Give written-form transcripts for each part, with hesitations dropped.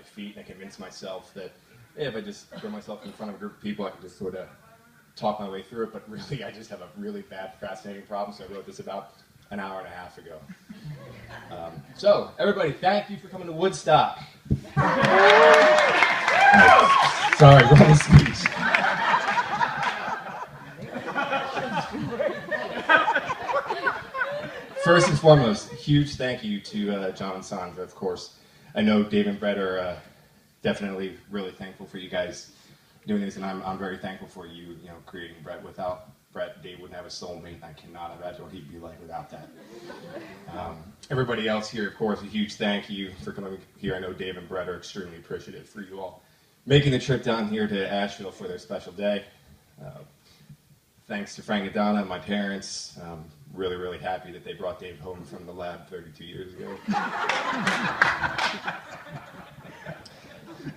my feet, and I convinced myself that if I just throw myself in front of a group of people, I can just sort of talk my way through it. But really, I just have a really bad procrastinating problem, so I wrote this about an hour and a half ago. So, everybody, thank you for coming to Woodstock. Sorry, wrong speech. First and foremost, huge thank you to John and Sandra, of course. I know Dave and Brett are definitely really thankful for you guys doing this, and I'm very thankful for you, creating Brett. Without Brett, Dave wouldn't have a soulmate. I cannot imagine what he'd be like without that. Everybody else here, of course, a huge thank you for coming here. I know Dave and Brett are extremely appreciative for you all making the trip down here to Asheville for their special day. Thanks to Frank and Donna, my parents. Really, really happy that they brought Dave home from the lab 32 years ago.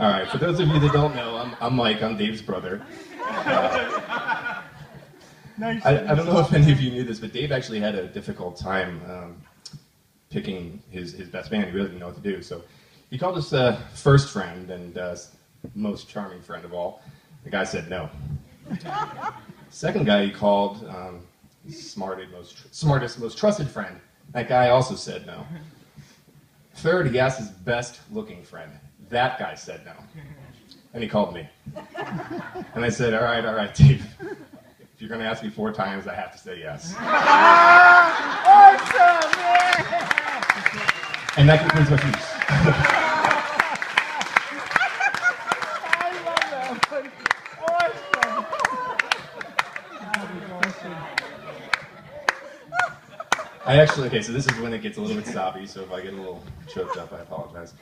All right, for those of you that don't know, I'm Mike. I'm Dave's brother. I don't know if any of you knew this, but Dave actually had a difficult time picking his best man. He really didn't know what to do. So he called his first friend and most charming friend of all. The guy said no. Second guy he called, smartest, most trusted friend. That guy also said no. Third, he asked his best looking friend. That guy said no. And he called me. And I said, all right, Dave. If you're going to ask me 4 times, I have to say yes. Awesome, man! And that concludes my piece. I love that one. Awesome. So this is when it gets a little bit soppy, so if I get a little choked up, I apologize.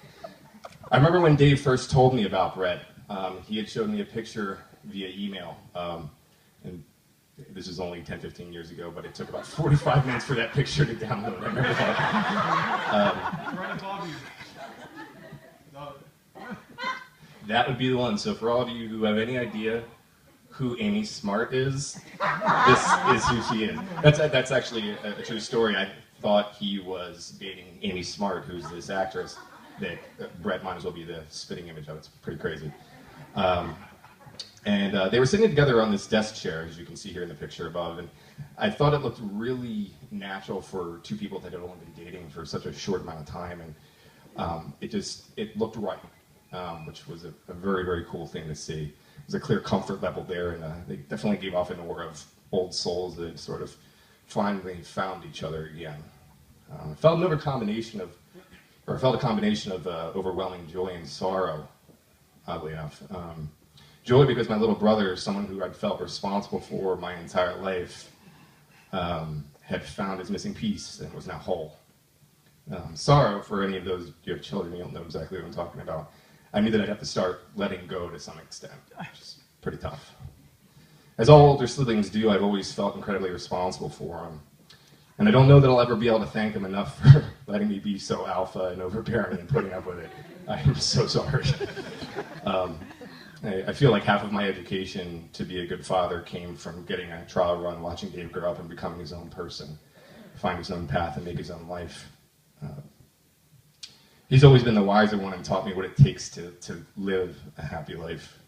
I remember when Dave first told me about Brett, he had showed me a picture via email, and this is only 10, 15 years ago, but it took about 45 minutes for that picture to download. I remember that. That would be the one. So for all of you who have any idea who Amy Smart is, this is who she is. That's actually a true story. I thought he was dating Amy Smart, who's this actress that Brett might as well be the spitting image of. It's pretty crazy. And they were sitting together on this desk chair, as you can see here in the picture above, and I thought it looked really natural for 2 people that had only been dating for such a short amount of time, and it looked right, which was a very, very cool thing to see. There's a clear comfort level there, and they definitely gave off an aura of old souls that had sort of finally found each other again. I felt a combination of overwhelming joy and sorrow, oddly enough. Joy because my little brother, someone who I'd felt responsible for my entire life, had found his missing piece and was now whole. Sorrow for any of those you have children, you'll know exactly what I'm talking about. I knew that I'd have to start letting go to some extent, which is pretty tough. As all older siblings do, I've always felt incredibly responsible for them. And I don't know that I'll ever be able to thank them enough for letting me be so alpha and overbearing and putting up with it. I am so sorry. I feel like half of my education to be a good father came from getting a trial run, watching Dave grow up and becoming his own person, find his own path and make his own life. He's always been the wiser one and taught me what it takes to live a happy life.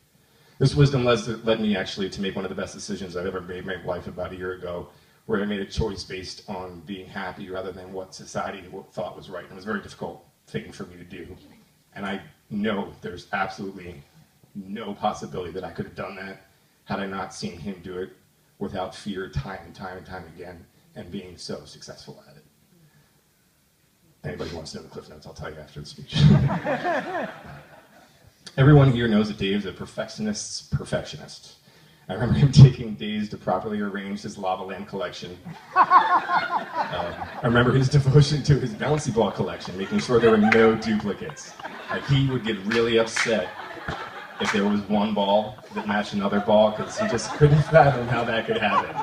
This wisdom led me actually to make one of the best decisions I've ever made in my life about a year ago, where I made a choice based on being happy rather than what society thought was right. And it was a very difficult thing for me to do. And I know there's absolutely no possibility that I could have done that had I not seen him do it without fear time and time and time again and being so successful at it. Anybody wants to know the Cliff Notes, I'll tell you after the speech. Everyone here knows that Dave's a perfectionist's perfectionist. I remember him taking days to properly arrange his lava lamp collection. I remember his devotion to his bouncy ball collection, making sure there were no duplicates. Like, he would get really upset if there was one ball that matched another ball, because he just couldn't fathom how that could happen.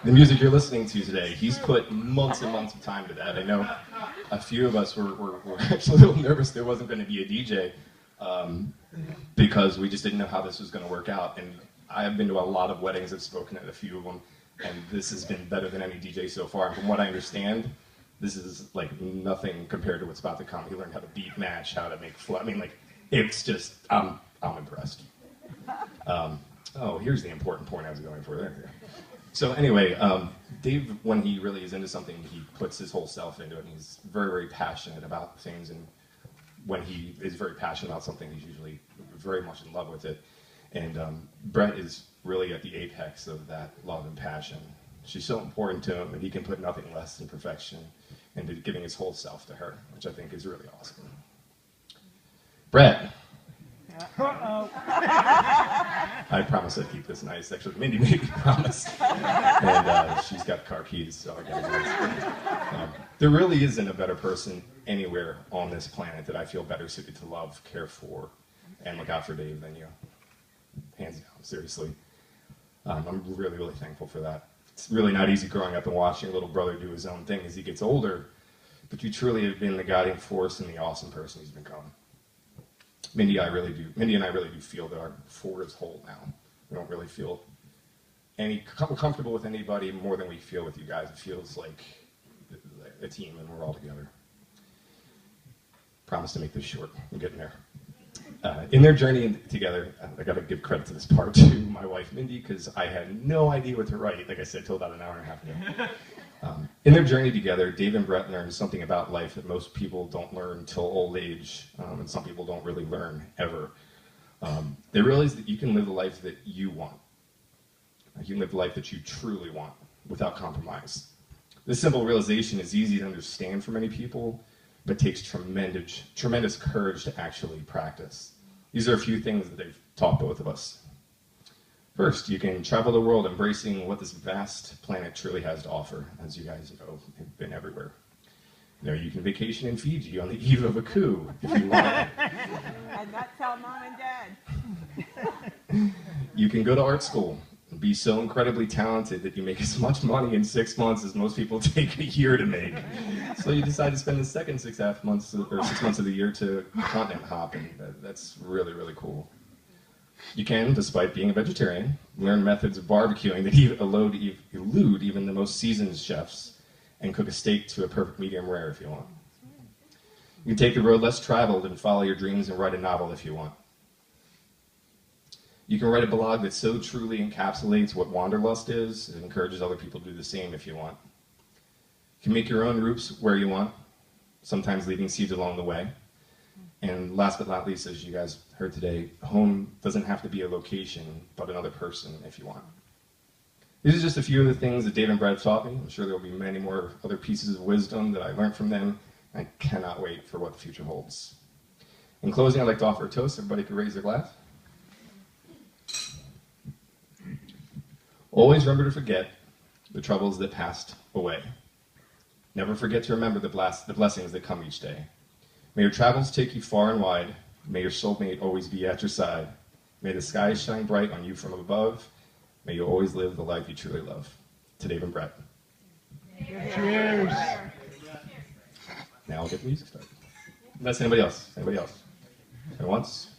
The music you're listening to today, he's put months and months of time to that. I know a few of us were actually a little nervous there wasn't going to be a DJ, because we just didn't know how this was going to work out. And I have been to a lot of weddings, I've spoken at a few of them, and this has been better than any DJ so far. And from what I understand, This is like nothing compared to what's about to come. He learned how to beat match, how to make flow. I mean, like, it's just, I'm impressed. Oh, here's the important point I was going for there. So anyway, Dave, when he really is into something, he puts his whole self into it, and he's very, very passionate about things. And when he is very passionate about something, he's usually very much in love with it. And Brett is really at the apex of that love and passion. She's so important to him, and he can put nothing less than perfection into giving his whole self to her, which I think is really awesome. Brett. Uh-oh. I promise I'd keep this nice. Actually, Mindy made me promise. And she's got car keys, so I got it. There really isn't a better person anywhere on this planet that I feel better suited to love, care for, and look out for Dave than you. Hands down, seriously. I'm really, really thankful for that. It's really not easy growing up and watching a little brother do his own thing as he gets older, but you truly have been the guiding force and the awesome person he's become. Mindy and I really do feel that our four is whole now. We don't really feel comfortable with anybody more than we feel with you guys. It feels like a team and we're all together. Promise to make this short. I'm getting there. In their journey together, I got to give credit to this part to my wife Mindy, because I had no idea what to write, like I said, till about an hour and a half ago. In their journey together, Dave and Brett learned something about life that most people don't learn until old age, and some people don't really learn ever. They realized that you can live the life that you want. You can live the life that you truly want without compromise. This simple realization is easy to understand for many people, but takes tremendous courage to actually practice. These are a few things that they've taught both of us. First, you can travel the world embracing what this vast planet truly has to offer. As you guys know, I've been everywhere. You know, you can vacation in Fiji on the eve of a coup, if you want. And not tell mom and dad. You can go to art school and be so incredibly talented that you make as much money in 6 months as most people take a year to make. So you decide to spend the second 6 months of the year to continent hopping. That's really, really cool. You can, despite being a vegetarian, learn methods of barbecuing that elude even the most seasoned chefs, and cook a steak to a perfect medium rare if you want. You can take the road less traveled and follow your dreams and write a novel if you want. You can write a blog that so truly encapsulates what wanderlust is and encourages other people to do the same if you want. You can make your own routes where you want, sometimes leaving seeds along the way. And last but not least, as you guys heard today, home doesn't have to be a location, but another person if you want. These are just a few of the things that Dave and Brett have taught me. I'm sure there will be many more other pieces of wisdom that I learned from them. I cannot wait for what the future holds. In closing, I'd like to offer a toast. Everybody could raise their glass. Always remember to forget the troubles that passed away. Never forget to remember the blessings that come each day. May your travels take you far and wide. May your soulmate always be at your side. May the skies shine bright on you from above. May you always live the life you truly love. To Dave and Brett. Cheers. Now I'll get the music started. Unless anybody else. Anybody else? And once.